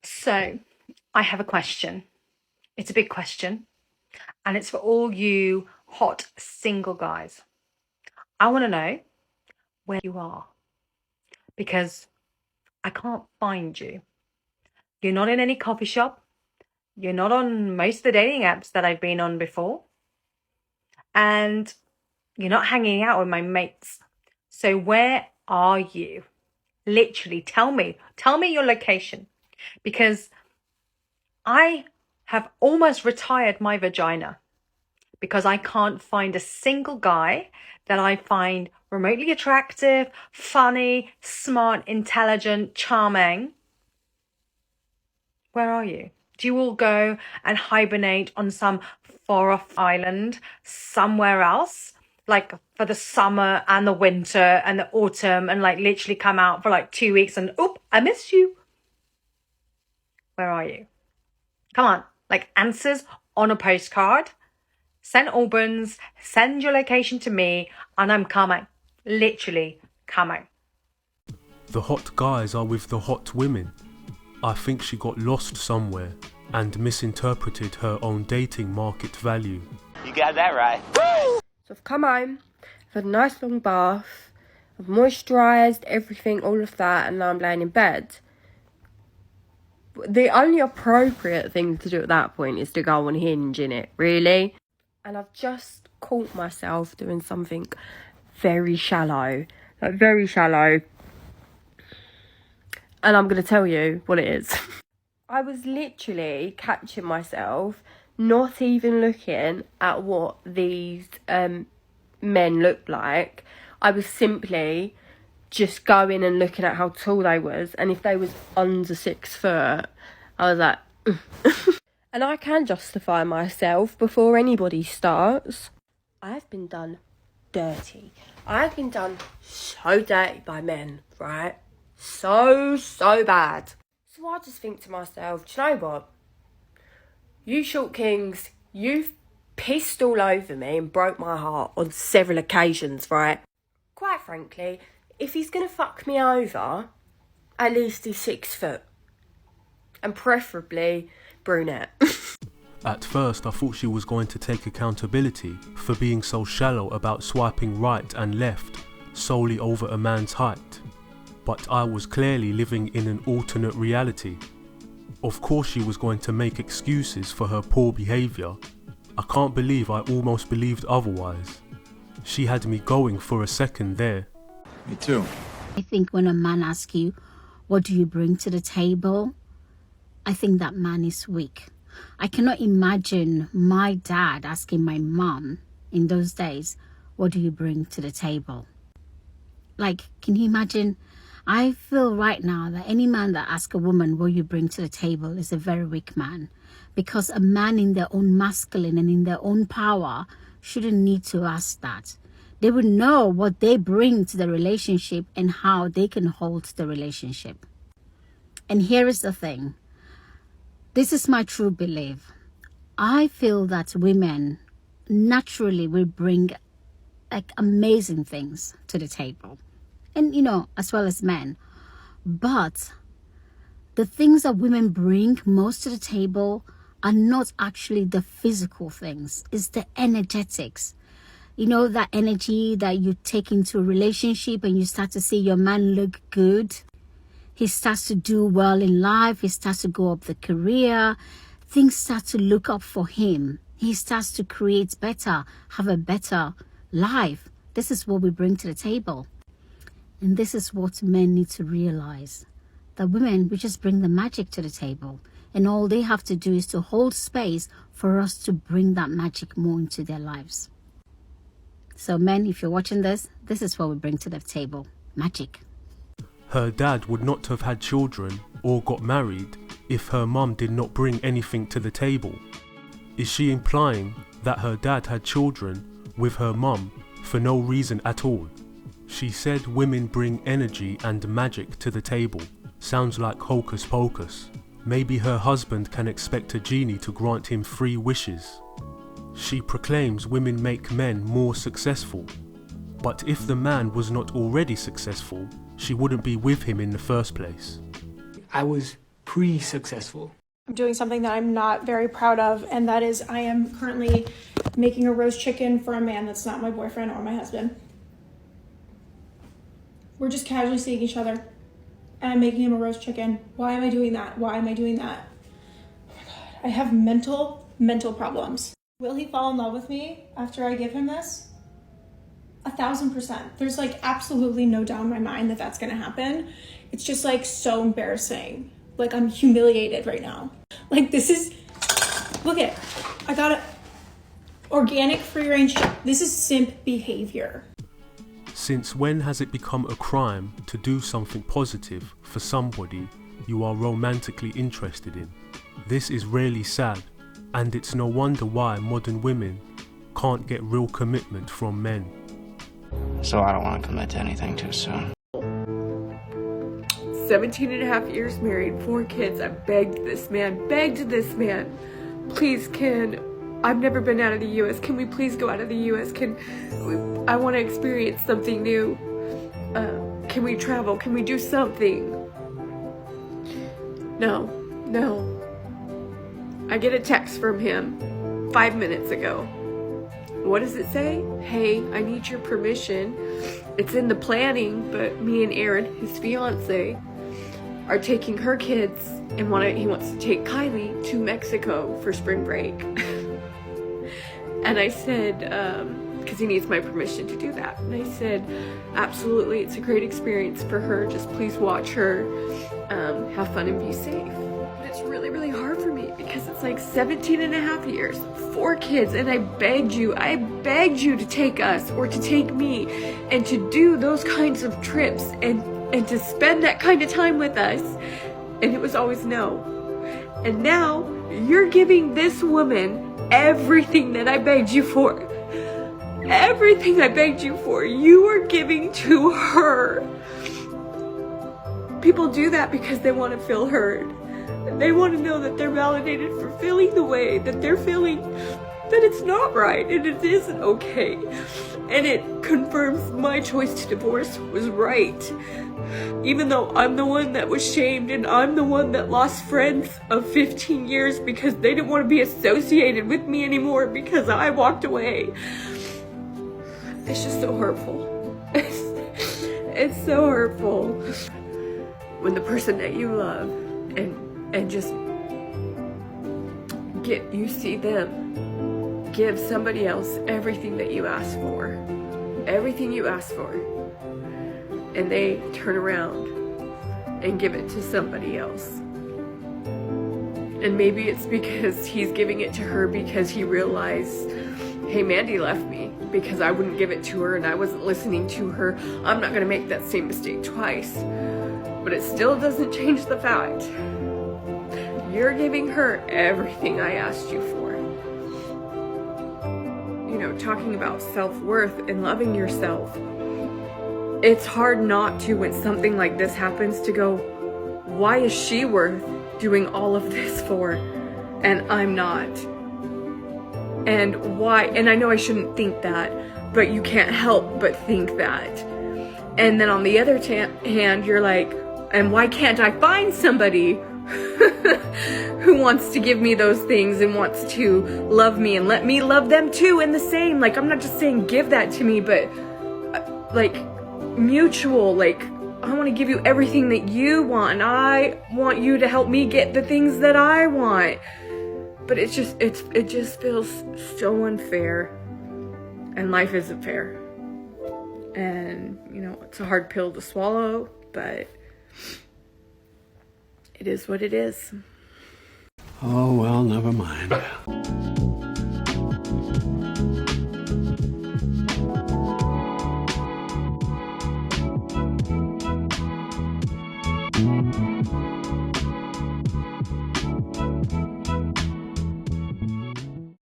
So, I have a question. It's a big question, and it's for all you hot single guys. I want to know where you are because I can't find you. You're not in any coffee shop. You're not on most of the dating apps that I've been on before. And you're not hanging out with my mates. So, where are you? Literally, tell me your location because I have almost retired my vagina because I can't find a single guy that I find remotely attractive, funny, smart, intelligent, charming. Where are you? Do you all go and hibernate on some far-off island somewhere else? Like for the summer and the winter and the autumn and like literally come out for like 2 weeks and oop, I miss you. Where are you? Come on, like answers on a postcard. St. Albans, send your location to me and I'm coming. Literally coming. The hot guys are with the hot women. I think she got lost somewhere and misinterpreted her own dating market value. You got that right. So I've come home, I've had a nice long bath, I've moisturised everything, all of that, and now I'm laying in bed. The only appropriate thing to do at that point is to go on Hinge, innit? Really? And I've just caught myself doing something very shallow. Like, very shallow. And I'm going to tell you what it is. I was literally catching myself not even looking at what these men looked like. I was simply just going and looking at how tall they was, and if they was under 6 foot, I was like and I can justify myself before anybody starts. I've been done dirty. I've been done so dirty by men, right? So bad. So I just think to myself, do you know what? You short kings, you've pissed all over me and broke my heart on several occasions, right? Quite frankly, if he's going to fuck me over, at least he's 6 foot. And preferably brunette. At first I thought she was going to take accountability for being so shallow about swiping right and left solely over a man's height. But I was clearly living in an alternate reality. Of course she was going to make excuses for her poor behaviour. I can't believe I almost believed otherwise. She had me going for a second there. Me too. I think when a man asks you, what do you bring to the table? I think that man is weak. I cannot imagine my dad asking my mum in those days, what do you bring to the table? Like, can you imagine? I feel right now that any man that asks a woman what you bring to the table is a very weak man, because a man in their own masculine and in their own power shouldn't need to ask that. They would know what they bring to the relationship and how they can hold the relationship. And here is the thing. This is my true belief. I feel that women naturally will bring like amazing things to the table. And, you know, as well as men. But the things that women bring most to the table are not actually the physical things. It's the energetics. You know, that energy that you take into a relationship and you start to see your man look good. He starts to do well in life. He starts to go up the career. Things start to look up for him. He starts to create better, have a better life. This is what we bring to the table. And this is what men need to realize. That women, we just bring the magic to the table. And all they have to do is to hold space for us to bring that magic more into their lives. So men, if you're watching this is what we bring to the table. Magic. Her dad would not have had children or got married if her mum did not bring anything to the table. Is she implying that her dad had children with her mum for no reason at all? She said women bring energy and magic to the table. Sounds like hocus pocus. Maybe her husband can expect a genie to grant him 3 wishes. She proclaims women make men more successful. But if the man was not already successful, she wouldn't be with him in the first place. I was pre-successful. I'm doing something that I'm not very proud of, and that is I am currently making a roast chicken for a man that's not my boyfriend or my husband. We're just casually seeing each other, and I'm making him a roast chicken. Why am I doing that? Why am I doing that? Oh my God. I have mental problems. Will he fall in love with me after I give him this? 1,000%. There's like absolutely no doubt in my mind that that's gonna happen. It's just like so embarrassing. Like I'm humiliated right now. Like this is, look it, I got it. Organic free range. This is simp behavior. Since when has it become a crime to do something positive for somebody you are romantically interested in? This is really sad, and it's no wonder why modern women can't get real commitment from men. So I don't want to commit to anything too soon. 17 and a half years married, 4 kids. I begged this man, please, I've never been out of the U.S. Can we please go out of the U.S.? I want to experience something new. Can we travel? Can we do something? No. I get a text from him 5 minutes ago. What does it say? Hey, I need your permission. It's in the planning, but me and Aaron, his fiance, are taking her kids and he wants to take Kylie to Mexico for spring break. And I said, because he needs my permission to do that. And I said, absolutely, it's a great experience for her. Just please watch her, have fun and be safe. But it's really hard for me because it's like 17 and a half years, 4 kids, and I begged you to take us or to take me and to do those kinds of trips and to spend that kind of time with us. And it was always no. And now you're giving this woman everything that I begged you for. Everything I begged you for, you are giving to her. People do that because they want to feel heard. They want to know that they're validated for feeling the way that they're feeling, that it's not right and it isn't okay. And it confirms my choice to divorce was right. Even though I'm the one that was shamed and I'm the one that lost friends of 15 years because they didn't want to be associated with me anymore because I walked away. It's just so hurtful. It's so hurtful when the person that you love and just you see them give somebody else everything that you ask for, and they turn around and give it to somebody else. And maybe it's because he's giving it to her because he realized, hey, Mandy left me because I wouldn't give it to her and I wasn't listening to her. I'm not gonna make that same mistake twice. But it still doesn't change the fact you're giving her everything I asked you for. You know, talking about self-worth and loving yourself, it's hard not to, when something like this happens, to go, why is she worth doing all of this for and I'm not? And why? And I know I shouldn't think that, but you can't help but think that. And then on the other hand, you're like, and why can't I find somebody who wants to give me those things and wants to love me and let me love them too in the same? Like, I'm not just saying give that to me, but like mutual, like I want to give you everything that you want and I want you to help me get the things that I want. But it just feels so unfair, and life isn't fair. And you know, it's a hard pill to swallow, but it is what it is. Oh, well, never mind.